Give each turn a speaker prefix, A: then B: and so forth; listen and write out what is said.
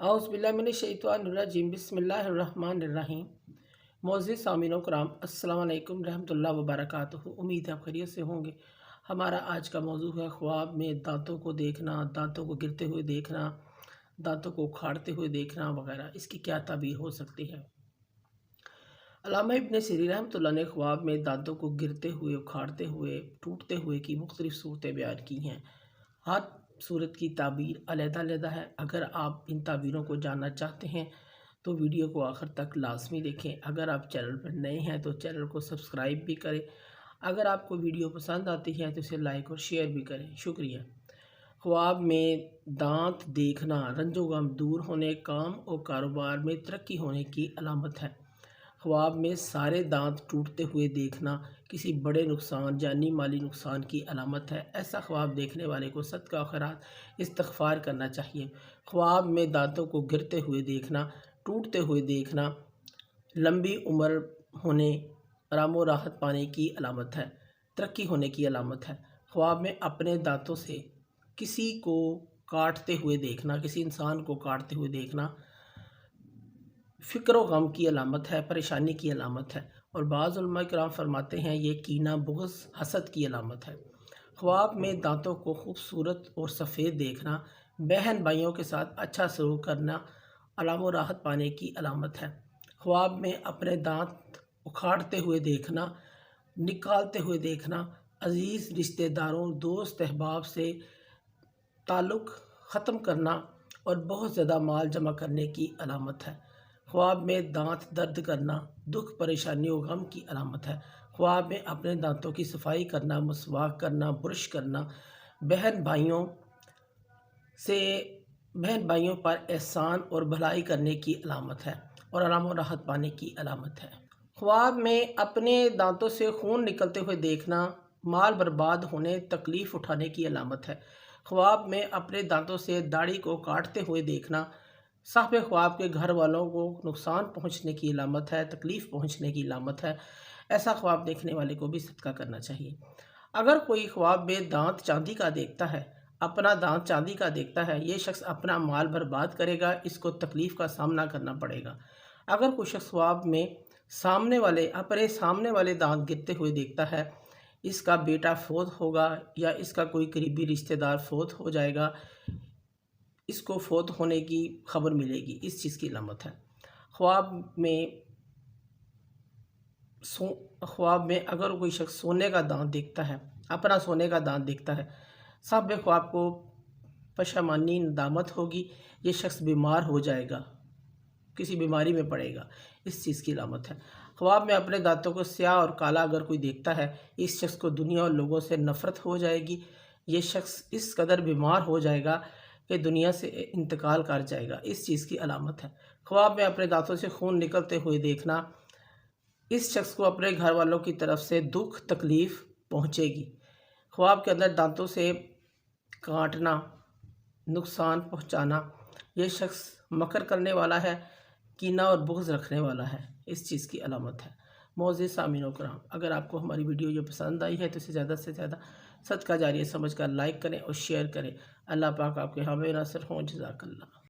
A: औज़ुबिल्लाहिमिनश्शैतानिर्रजीम बिस्मिल्लाहिर्रहमानिर्रहीम। मोअज़्ज़िज़ सामीन कराम, अस्सलामु अलैकुम रहमतुल्लाहि व बरकातुहू। उम्मीद है आप खैरियत से होंगे। हमारा आज का मौजू है ख्वाब में दांतों को देखना, दांतों को गिरते हुए देखना, दांतों को उखाड़ते हुए देखना वगैरह। इसकी क्या ताबीर हो सकती है। अल्लामा इब्न सीरीन रहमतुल्लाह ने ख्वाब में दांतों को गिरते हुए, उखाड़ते हुए, टूटते हुए की मुख्तलिफ़ सूरतें बयान की हैं। हर सूरत की ताबीर अलग-अलग है। अगर आप इन ताबीरों को जानना चाहते हैं तो वीडियो को आखिर तक लाजमी देखें। अगर आप चैनल पर नए हैं तो चैनल को सब्सक्राइब भी करें। अगर आपको वीडियो पसंद आती है तो इसे लाइक और शेयर भी करें। शुक्रिया। ख्वाब में दांत देखना रंजो गम दूर होने, काम और कारोबार में तरक्की होने की अलामत है। ख्वाब में सारे दांत टूटते हुए देखना किसी बड़े नुकसान, जानी माली नुकसान की अलामत है। ऐसा ख्वाब देखने वाले को सदका खैरात इस्तिग़फ़ार करना चाहिए। ख्वाब में दांतों को गिरते हुए देखना, टूटते हुए देखना लंबी उम्र होने, आराम और राहत पाने की अलामत है, तरक्की होने की अलामत है। ख्वाब में अपने दांतों से किसी को काटते हुए देखना, किसी इंसान को काटते हुए देखना फ़िक्र व गम की अलामत है, परेशानी की अलामत है। और बाज़ उलमा किराम फरमाते हैं ये कीना, बुग़्ज़, हसद की अलामत है। ख्वाब में दांतों को खूबसूरत और सफ़ेद देखना, बहन भाइयों के साथ अच्छा सलूक करना आराम और राहत पाने की अलामत है। ख्वाब में अपने दांत उखाड़ते हुए देखना, निकालते हुए देखना अज़ीज़ रिश्तेदारों, दोस्त अहबाब से ताल्लुक़ ख़त्म करना और बहुत ज़्यादा माल जमा करने की अलामत है। ख्वाब में दांत दर्द करना दुख, परेशानी और गम की अलामत है। ख्वाब में अपने दांतों की सफाई करना, मसवाक करना, ब्रश करना बहन भाइयों पर एहसान और भलाई करने की अलामत है और आराम और राहत पाने की अलामत है। ख्वाब में अपने दांतों से खून निकलते हुए देखना माल बर्बाद होने, तकलीफ़ उठाने की अलामत है। ख्वाब में अपने दांतों से दाढ़ी को काटते हुए देखना साहिब ख्वाब के घर वालों को नुकसान पहुंचने की अलामत है, तकलीफ़ पहुंचने की अलामत है। ऐसा ख्वाब देखने वाले को भी सदका करना चाहिए। अगर कोई ख्वाब में दांत चांदी का देखता है, अपना दांत चांदी का देखता है, ये शख्स अपना माल बर्बाद करेगा, इसको तकलीफ़ का सामना करना पड़ेगा। अगर कोई शख्स ख्वाब में अपने सामने वाले दांत गिरते हुए देखता है, इसका बेटा फौत होगा या इसका कोई करीबी रिश्तेदार फौत हो जाएगा, इसको फौत होने की खबर मिलेगी, इस चीज़ की अलामत है। ख्वाब में अगर कोई शख्स सोने का दांत देखता है, अपना सोने का दांत देखता है, साहिब ख्वाब को पशेमानी, नदामत होगी, ये शख्स बीमार हो जाएगा, किसी बीमारी में पड़ेगा, इस चीज़ की अलामत है। ख्वाब में अपने दांतों को स्याह और काला अगर कोई देखता है, इस शख्स को दुनिया और लोगों से नफ़रत हो जाएगी, ये शख्स इस कदर बीमार हो जाएगा कि दुनिया से इंतकाल कर जाएगा, इस चीज़ की अलामत है। ख्वाब में अपने दांतों से खून निकलते हुए देखना, इस शख्स को अपने घर वालों की तरफ से दुख, तकलीफ़ पहुँचेगी। ख्वाब के अंदर दांतों से काटना, नुकसान पहुँचाना, ये शख्स मकर करने वाला है, कीना और बुग़्ज़ रखने वाला है, इस चीज़ की अलामत है। मोअज़्ज़िज़ सामीन कराम, अगर आपको हमारी वीडियो जो पसंद आई है तो इसे ज़्यादा से ज़्यादा सदका जारिया समझकर लाइक करें और शेयर करें। अल्लाह पाक आपके हामी नासिर हों। जज़ाकल्लाह।